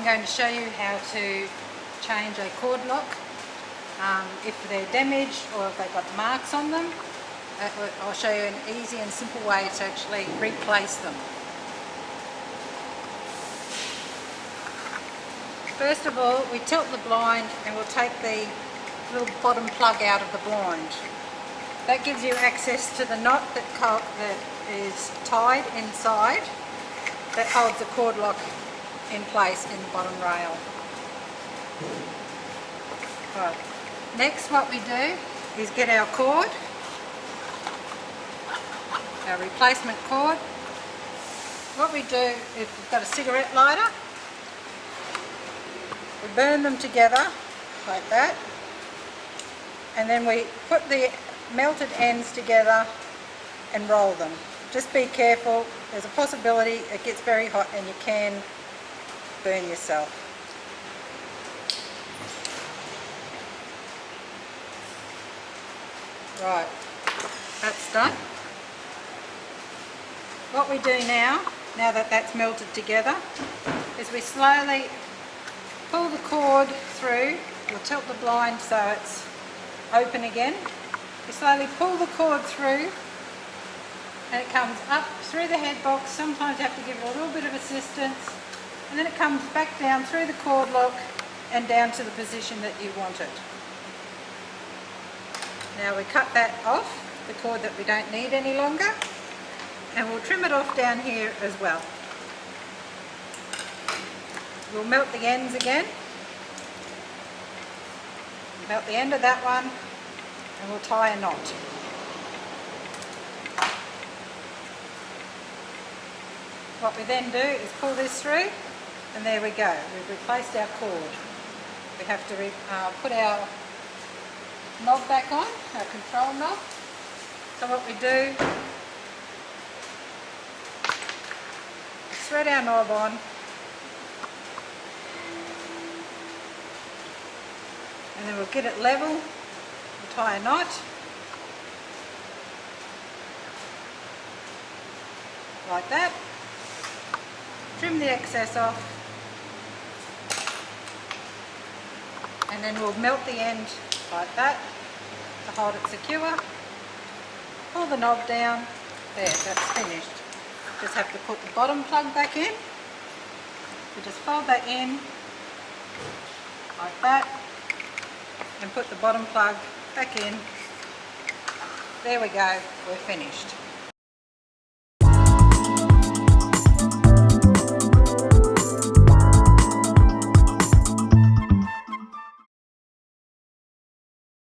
going to show you how to change a cord lock if they're damaged or if they've got marks on them. I'll show you an easy and simple way to actually replace them. First of all, we tilt the blind and we'll take the little bottom plug out of the blind. That gives you access to the knot that is tied inside that holds the cord lock in place in the bottom rail. Right. Next, what we do is get our cord, our replacement cord. What we do is we've got a cigarette lighter. We burn them together like that, and then we put the melted ends together and roll them. Just be careful, there's a possibility it gets very hot and you can burn yourself. Right, that's done. What we do now that that's melted together, is we slowly pull the cord through. We'll tilt the blind so it's open again. You slowly pull the cord through and it comes up through the head box. Sometimes you have to give it a little bit of assistance, and then it comes back down through the cord lock and down to the position that you want it. Now we cut that off, the cord that we don't need any longer, and we'll trim it off down here as well. We'll melt the ends again, melt the end of that one, and we'll tie a knot. What we then do is pull this through, and there we go, we've replaced our cord. We have to put our knob back on, our control knob. So what we do, thread our knob on, and then we'll get it level, we'll tie a knot, like that, trim the excess off, and then we'll melt the end like that to hold it secure, pull the knob down, there, that's finished. Just have to put the bottom plug back in, we just fold that in like that, and put the bottom plug back in. There we go, we're finished.